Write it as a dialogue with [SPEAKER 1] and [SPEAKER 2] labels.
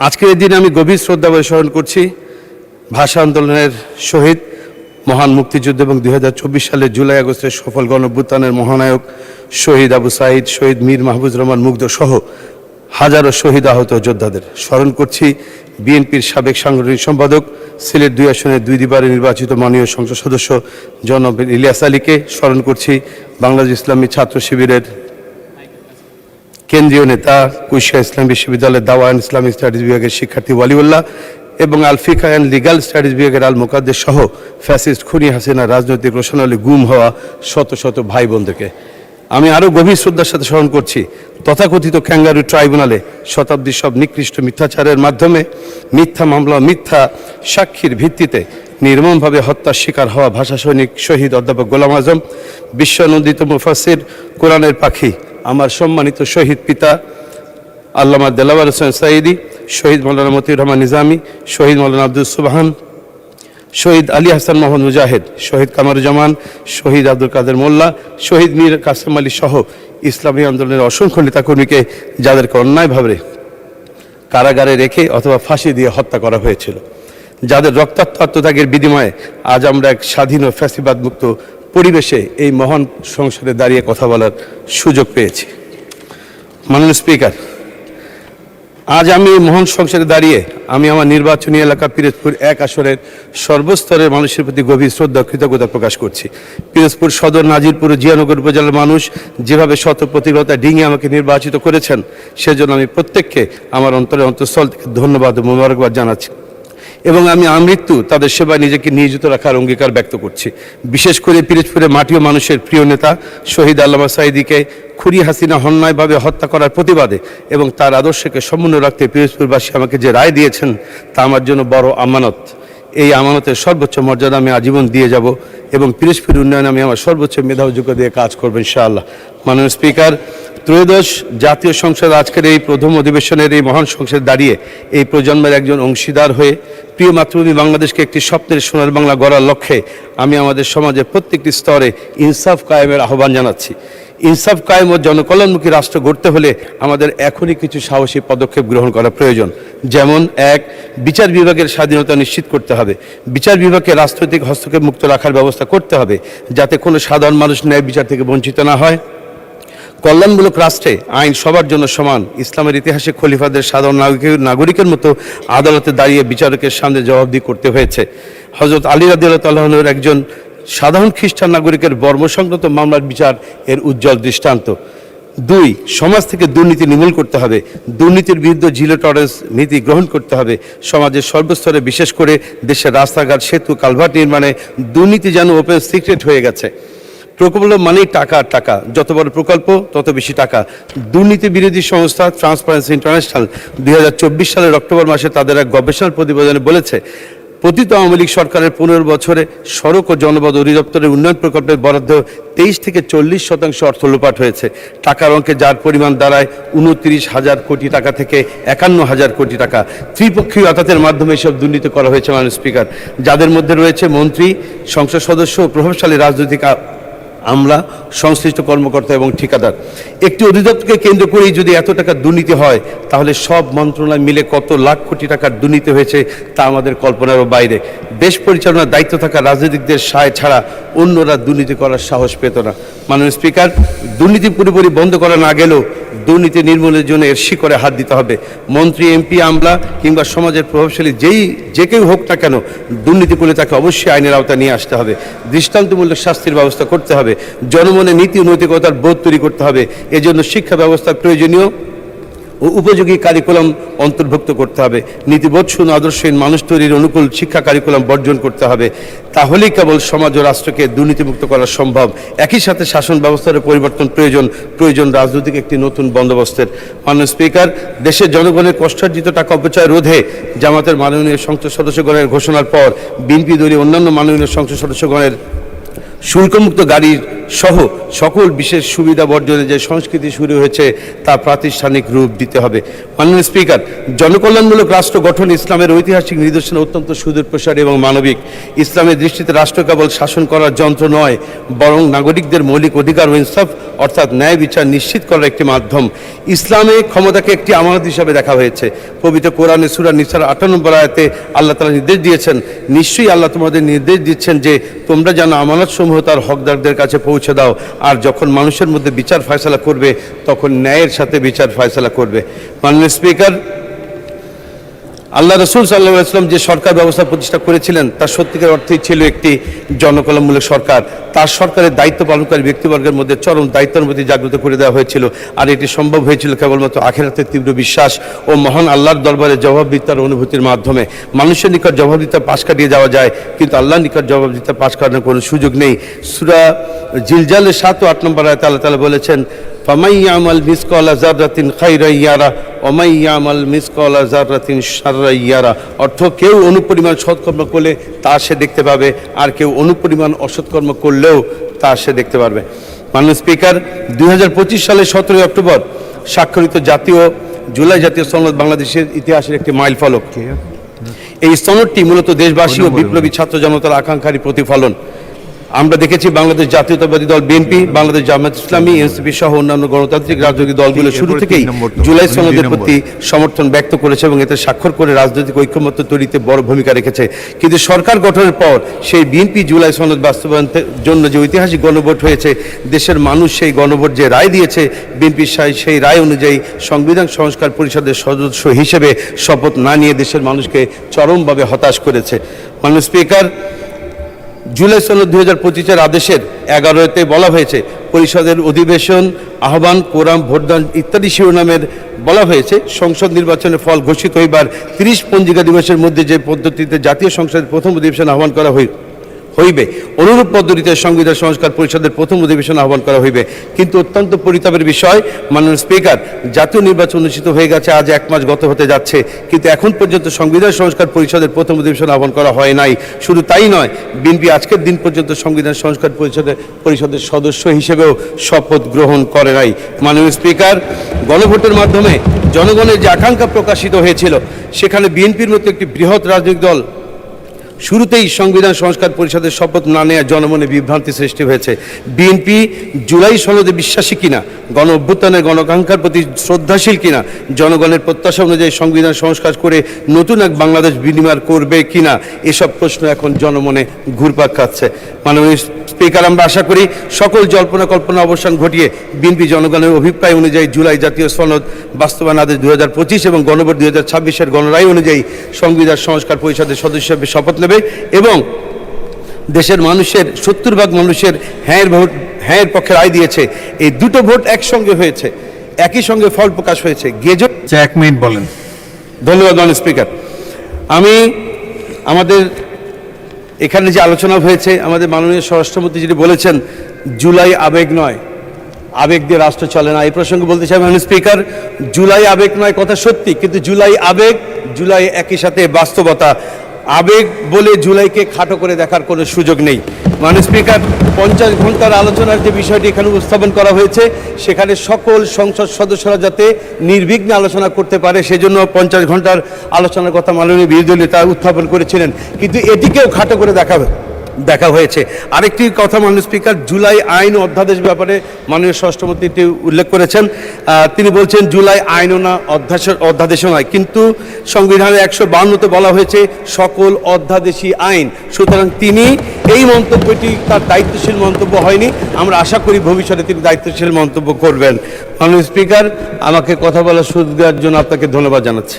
[SPEAKER 1] আজকের এই দিনে আমি গভীর শ্রদ্ধা বলে স্মরণ করছি ভাষা আন্দোলনের শহীদ, মহান মুক্তিযুদ্ধ এবং 2024 সালের জুলাই আগস্টের সফল গণঅভ্যুত্থানের মহানায়ক শহীদ আবু সাঈদ, শহীদ মীর মাহফুজ রহমান মুগ্ধ সহ হাজারো শহীদ আহত যোদ্ধাদের স্মরণ করছি। বিএনপির সাবেক সাংগঠনিক সম্পাদক, সিলেট 2 আসনের 2 বারে নির্বাচিত মাননীয় সংসদ সদস্য জনাব ইলিয়াস আলীকে স্মরণ করছি। বাংলাদেশ ইসলামী ছাত্র শিবিরের কেন্দ্রীয় নেতা, কুষ্টিয়া ইসলাম বিশ্ববিদ্যালয়ের দাওয়া অ্যান্ড ইসলামিক স্টাডিজ বিভাগের শিক্ষার্থী ওয়ালিউল্লাহ এবং আল ফিকা অ্যান্ড লিগাল স্টাডিজ বিভাগের আল মোকাদ্দেস সহ ফ্যাসিস্ট খুনি হাসিনা রাজনৈতিক রোশনালী গুম হওয়া শত শত ভাই বোনদেরকে আমি আরও গভীর শ্রদ্ধার সাথে স্মরণ করছি। তথাকথিত ক্যাঙ্গারু ট্রাইব্যুনালে শতাব্দীর সব নিকৃষ্ট মিথ্যাচারের মাধ্যমে মিথ্যা মামলা, মিথ্যা সাক্ষীর ভিত্তিতে নির্মমভাবে হত্যার শিকার হওয়া ভাষা সৈনিক শহীদ অধ্যাপক গোলাম আজম, বিশ্বনন্দিত মুফাসসির, কোরআনের পাখি, আমার সম্মানিত শহীদ পিতা আল্লামা দেলাওয়ার হোসেন সাঈদী, শহীদ মৌলানা মতিউর রহমান নিজামী, শহীদ মৌলানা আব্দুল সুবহান, শহীদ আলী হাসান মোহাম্মদ মুজাহিদ, শহীদ কামারুজ্জামান, শহীদ আব্দুল কাদের মোল্লা, শহীদ মীর কাসেম আলী সহ ইসলামী আন্দোলনের অসংখ্য নেতাকর্মীকে যাদেরকে অন্যায়ভাবে কারাগারে রেখে অথবা ফাঁসি দিয়ে হত্যা করা হয়েছিল, যাদের রক্তাক্ত আত্মত্যাগের বিনিময়ে আজ আমরা এক স্বাধীন ও ফ্যাসিবাদ মুক্ত পরিবেশে এই মহান সংসদে দাঁড়িয়ে কথা বলার সুযোগ পেয়েছি। মাননীয় স্পিকার, আজ আমি এই মহান সংসদে দাঁড়িয়ে আমি আমার নির্বাচনী এলাকা পিরোজপুর 1 আসনের সর্বস্তরের মানুষের প্রতি গভীর শ্রদ্ধা কৃতজ্ঞতা প্রকাশ করছি। পিরোজপুর সদর, নাজিরপুর ও জিয়ানগর উপজেলার মানুষ যেভাবে শত প্রতিরতা ডিঙে আমাকে নির্বাচিত করেছেন, সেজন্য আমি প্রত্যেককে আমার অন্তঃস্থল থেকে ধন্যবাদ ও মোবারকবাদ জানাচ্ছি এবং আমি আমৃত্যু তাদের সেবায় নিজেকে নিয়োজিত রাখার অঙ্গীকার ব্যক্ত করছি। বিশেষ করে পিরোজপুরের মাটি ও মানুষের প্রিয় নেতা শহীদ আল্লামা সাঈদীকে খুনি হাসিনা অন্যায়ভাবে হত্যা করার প্রতিবাদে এবং তার আদর্শকে সমুন্নত রাখতে পিরোজপুরবাসী আমাকে যে রায় দিয়েছেন তা আমার জন্য বড় আমানত। এই আমানতের সর্বোচ্চ মর্যাদা আমি আজীবন দিয়ে যাব এবং পিরোজপুর উন্নয়নে আমি আমার সর্বোচ্চ মেধা ও যোগ্যতা দিয়ে কাজ করব ইনশাআল্লাহ। মাননীয় স্পিকার, ত্রয়োদশ জাতীয় সংসদ আজকের এই প্রথম অধিবেশনের এই মহান সংসদে দাঁড়িয়ে এই প্রজন্মের একজন অংশীদার হয়ে প্রিয় মাতৃভূমি বাংলাদেশকে একটি স্বপ্নের সোনার বাংলা গড়ার লক্ষ্যে আমি আমাদের সমাজের প্রত্যেকটি স্তরে ইনসাফ কায়েমের আহ্বান জানাচ্ছি। ইনসাফ কায়েম ও জনকল্যাণমুখী রাষ্ট্র গড়তে হলে আমাদের এখনই কিছু সাহসী পদক্ষেপ গ্রহণ করা প্রয়োজন। যেমন 1, বিচার বিভাগের স্বাধীনতা নিশ্চিত করতে হবে। বিচার বিভাগকে রাজনৈতিক হস্তক্ষেপ মুক্ত রাখার ব্যবস্থা করতে হবে যাতে কোনো সাধারণ মানুষ ন্যায় বিচার থেকে বঞ্চিত না হয়। কল্যাণমূলক রাষ্ট্রে আইন সবার জন্য সমান। ইসলামের ইতিহাসে খলিফাদের সাধারণ নাগরিকের মতো আদালতে দাঁড়িয়ে বিচারকের সামনে জবাবদিহি করতে হয়েছে। হযরত আলী রাদিয়াল্লাহু তাআলা আনহুর একজন সাধারণ খ্রিস্টান নাগরিকের বর্মসংক্রান্ত মামলার বিচার এর উজ্জ্বল দৃষ্টান্ত। 2, সমাজ থেকে দুর্নীতি নির্মূল করতে হবে। দুর্নীতির বিরুদ্ধে জিরো টলারেন্স নীতি গ্রহণ করতে হবে। সমাজের সর্বস্তরে, বিশেষ করে দেশের রাস্তাঘাট, সেতু, কালভার্ট নির্মাণে দুর্নীতি যেন ওপেন সিক্রেট হয়ে গেছে। প্রকল্প মানেই টাকা আর টাকা, যত বড় প্রকল্প তত বেশি টাকা। দুর্নীতি বিরোধী সংস্থা ট্রান্সপারেন্সি ইন্টারন্যাশনাল 2024 সালের অক্টোবর মাসে তাদের এক গবেষণার প্রতিবেদনে বলেছে, পতিত আওয়ামী লীগ সরকারের 15 বছরে সড়ক ও জনপদ অধিদপ্তরের উন্নয়ন প্রকল্পের বরাদ্দ 23 থেকে 40% অর্থ লোপাট হয়েছে। টাকার অঙ্কে যার পরিমাণ দাঁড়ায় 29,000 কোটি টাকা থেকে 51,000 কোটি টাকা। ত্রিপক্ষীয় আদালতের মাধ্যমে এসব দুর্নীতি করা হয়েছে মাননীয় স্পিকার, যাদের মধ্যে রয়েছে মন্ত্রী, সংসদ সদস্য ও প্রভাবশালী রাজনৈতিক আমলা, সংশ্লিষ্ট কর্মকর্তা এবং ঠিকাদার। একটি অধিদপ্তরকে কেন্দ্র করেই যদি এত টাকা দুর্নীতি হয়, তাহলে সব মন্ত্রণালয় মিলে কত লাখ কোটি টাকার দুর্নীতি হয়েছে তা আমাদের কল্পনারও বাইরে। দেশ পরিচালনার দায়িত্ব থাকা রাজনীতিকদের সায় ছাড়া অন্যরা দুর্নীতি করার সাহস পেত না। মাননীয় স্পিকার, দুর্নীতি পুরোপুরি বন্ধ করা না গেলেও দুর্নীতি নির্মূলের জন্য এর শিকড়ে হাত দিতে হবে। মন্ত্রী, এমপি, আমলা কিংবা সমাজের প্রভাবশালী যে কেউ হোক না কেন, দুর্নীতি করলে তাকে অবশ্যই আইনের আওতায় নিয়ে আসতে হবে। দৃষ্টান্তমূলক শাস্তির ব্যবস্থা করতে হবে। জনমনে নীতি ও নৈতিকতার বোধ তৈরি করতে হবে। এজন্য শিক্ষা ব্যবস্থার প্রয়োজনীয় ও উপযোগী কারিকুলাম অন্তর্ভুক্ত করতে হবে। নীতিবোধশূন্য আদর্শহীন মানুষ তৈরির অনুকূল শিক্ষা কারিকুলাম বর্জন করতে হবে। তাহলেই কেবল সমাজ ও রাষ্ট্রকে দুর্নীতিমুক্ত করা সম্ভব। একই সাথে শাসন ব্যবস্থার পরিবর্তন প্রয়োজন রাজনৈতিক একটি নতুন বন্দোবস্তের। মাননীয় স্পিকার, দেশের জনগণের কষ্টার্জিত টাকা অপচয় রোধে জামাতের মাননীয় সংসদ সদস্যগণের ঘোষণার পর বিএনপি দলীয় অন্যান্য মাননীয় সংসদ সদস্যগণের শুল্কমুক্ত গাড়ির সহ সকল বিশেষ সুবিধা বর্জনে যে সংস্কৃতি শুরু হয়েছে তা প্রাতিষ্ঠানিক রূপ দিতে হবে। মাননীয় স্পিকার, জনকল্যাণমূলক রাষ্ট্র গঠন ইসলামের ঐতিহাসিক নিদর্শন অত্যন্ত সুদূর প্রসারী এবং মানবিক। ইসলামের দৃষ্টিতে রাষ্ট্র কেবল শাসন করার যন্ত্র নয়, বরং নাগরিকদের মৌলিক অধিকার ও ইনসাফ অর্থাৎ ন্যায় বিচার নিশ্চিত করার একটি মাধ্যম। ইসলামে ক্ষমতাকে একটি আমানত হিসাবে দেখা হয়েছে। পবিত্র কোরআনে সূরা নিসার 58 নম্বর আয়াতে আল্লাহ তাআলা নির্দেশ দিয়েছেন, নিশ্চয়ই আল্লাহ তোমাদের নির্দেশ দিচ্ছেন যে তোমরা যেন আমানতসমূহ তার হকদারদের কাছে পৌঁছে দাও, আর যখন মানুষের মধ্যে বিচার ফয়সালা করবে তখন ন্যায়ের সাথে বিচার ফয়সালা করবে। মাননীয় স্পিকার, আল্লাহ রসুল সাল্লাল্লাহু আলাইহি ওয়াসাল্লাম যে সরকার ব্যবস্থা প্রতিষ্ঠা করেছিলেন তা সত্যিকার অর্থেই ছিল একটি জনকল্যাণমূলক সরকার। তার সরকারের দায়িত্ব পালনকারী ব্যক্তিবর্গের মধ্যে চরম দায়িত্বের প্রতি জাগ্রত করে দেওয়া হয়েছিল, আর এটি সম্ভব হয়েছিল কেবলমাত্র আখিরাতের তীব্র বিশ্বাস ও মহান আল্লাহর দরবারে জবাবদিহিতার অনুভূতির মাধ্যমে। মানুষের নিকট জবাবদিহিতার পাশ কাটিয়ে যাওয়া যায়, কিন্তু আল্লাহর নিকট জবাবদিহিতার পাশ কাটানোর কোনো সুযোগ নেই। সূরা জিলজালের 7 ও 8 নম্বর আয়াতে আল্লাহ তাআলা বলেছেন, ফামান ইয়ামাল মিসকালা যাররাতিন খায়রান ইয়ারা ওয়া মান ইয়ামাল মিসকালা যাররাতিন শাররান ইয়ারা। অর্থ, কেউ অনুপরিমাণ সৎকর্ম করলে তা সে দেখতে পাবে, আর কেউ অনুপরিমাণ অসৎকর্ম করলেও তা সে দেখতে পারবে। মাননীয় স্পিকার, 2025 সালের 17 অক্টোবর স্বাক্ষরিত জুলাই জাতীয় সনদ বাংলাদেশের ইতিহাসের একটি মাইল ফলক। এই সনদটি মূলত দেশবাসী ও বিপ্লবী ছাত্র জনতার আকাঙ্ক্ষারই প্রতিফলন। আমরা দেখেছি বাংলাদেশ জাতীয়তাবাদী দল বিএনপি, বাংলাদেশ জামায়াত ইসলামী, এনসিপি সহ অন্যান্য গণতান্ত্রিক রাজনৈতিক দলগুলো শুরু থেকেই জুলাই সনদের প্রতি সমর্থন ব্যক্ত করেছে এবং এতে স্বাক্ষর করে রাজনৈতিক ঐক্যমত্য তৈরিতে বড় ভূমিকা রেখেছে। কিন্তু সরকার গঠনের পর সেই বিএনপি জুলাই সনদ বাস্তবায়নের জন্য যে ঐতিহাসিক গণভোট হয়েছে, দেশের মানুষ সেই গণভোট যে রায় দিয়েছে, বিএনপি সেই রায় অনুযায়ী সংবিধান সংস্কার পরিষদের সদস্য হিসেবে শপথ না নিয়ে দেশের মানুষকে চরমভাবে হতাশ করেছে। মাননীয় স্পিকার, জুলাই সনদ 2025-এর আদেশের 11-তে বলা হয়েছে, পরিষদের অধিবেশন আহ্বান, কোরাম, ভোটদান ইত্যাদি শিরোনামের বলা হয়েছে, সংসদ নির্বাচনের ফল ঘোষিত হইবার 30 পঞ্জিকা দিবসের মধ্যে যে পদ্ধতিতে জাতীয় সংসদের প্রথম অধিবেশন আহ্বান করা হইবে, অনুরূপ পদ্ধতিতে সংবিধান সংস্কার পরিষদের প্রথম অধিবেশন আহ্বান করা হইবে। কিন্তু অত্যন্ত পরিতাপের বিষয়, মাননীয় স্পিকার, জাতীয় নির্বাচন অনুষ্ঠিত হয়ে গেছে, আজ 1 মাস গত হতে যাচ্ছে, কিন্তু এখন পর্যন্ত সংবিধান সংস্কার পরিষদের প্রথম অধিবেশন আহ্বান করা হয় নাই। শুধু তাই নয়, বিএনপি আজকের দিন পর্যন্ত সংবিধান সংস্কার পরিষদের সদস্য হিসেবেও শপথ গ্রহণ করে নাই। মাননীয় স্পিকার, গণভোটের মাধ্যমে জনগণের যে আকাঙ্ক্ষা প্রকাশিত হয়েছিল, সেখানে বিএনপির মতো একটি বৃহৎ রাজনৈতিক দল শুরুতেই সংবিধান সংস্কার পরিষদের শপথ না নেওয়া জনমনে বিভ্রান্তি সৃষ্টি হয়েছে। বিএনপি জুলাই সনদে বিশ্বাসী কিনা, গণ অভ্যুত্থানের গণাকাঙ্ক্ষার প্রতি শ্রদ্ধাশীল কিনা, জনগণের প্রত্যাশা অনুযায়ী সংবিধান সংস্কার করে নতুন এক বাংলাদেশ বিনির্মাণ করবে কিনা, এসব প্রশ্ন এখন জনমনে ঘুরপাক খাচ্ছে। মাননীয় স্পিকার, আমরা আশা করি সকল জল্পনা কল্পনা অবসান ঘটিয়ে বিএনপি জনগণের অভিপ্রায় অনুযায়ী জুলাই জাতীয় সনদ বাস্তবায়ন আদেশ 2025 এবং গণভোট 2026-এর গণরায় অনুযায়ী সংবিধান সংস্কার পরিষদের সদস্য হিসেবে শপথ নেবে এবং দেশের মানুষের 70% মানুষের হ্যাঁয়ের পক্ষে রায় দিয়েছে। এই দুটো ভোট একসঙ্গে হয়েছে, একই সঙ্গে ফল প্রকাশ হয়েছে। গেজট
[SPEAKER 2] 1 মিনিট বলেন।
[SPEAKER 1] ধন্যবাদ মাননীয় স্পিকার। আমাদের এখানে যে আলোচনা হয়েছে, আমাদের মাননীয় স্বরাষ্ট্রমন্ত্রী যেটি বলেছেন, জুলাই আবেগ নয়, আবেগ দিয়ে রাষ্ট্র চলে না। এই প্রসঙ্গে বলতে চাই মাননীয় স্পিকার, জুলাই আবেগ নয় কথা সত্যি, কিন্তু জুলাই আবেগ, জুলাই একই সাথে বাস্তবতা। আবেগ বলে জুলাইকে খাটো করে দেখার কোনো সুযোগ নেই। মাননীয় স্পিকার, 50 ঘন্টার আলোচনার যে বিষয়টি এখানে উপস্থাপন করা হয়েছে, সেখানে সকল সংসদ সদস্যরা যাতে নির্বিঘ্নে আলোচনা করতে পারে, সেজন্য 50 ঘন্টার আলোচনার কথা মাননীয় বিরোধী নেতা উত্থাপন করেছিলেন, কিন্তু এটিকেও খাটো করে দেখা হয়েছে। আরেকটি কথা মাননীয় স্পিকার, জুলাই আইন ও অধ্যাদেশ ব্যাপারে মাননীয় স্বরাষ্ট্রমন্ত্রী উল্লেখ করেছেন। তিনি বলছেন জুলাই আইনও না, অধ্যাদেশও নয়, কিন্তু সংবিধানের 152-তে বলা হয়েছে সকল অধ্যাদেশী আইন। সুতরাং তিনি এই মন্তব্যটি তার দায়িত্বশীল মন্তব্য হয়নি। আমরা আশা করি ভবিষ্যতে তিনি দায়িত্বশীল মন্তব্য করবেন। মাননীয় স্পিকার, আমাকে কথা বলার সুযোগ দেওয়ার জন্য আপনাকে ধন্যবাদ জানাচ্ছি।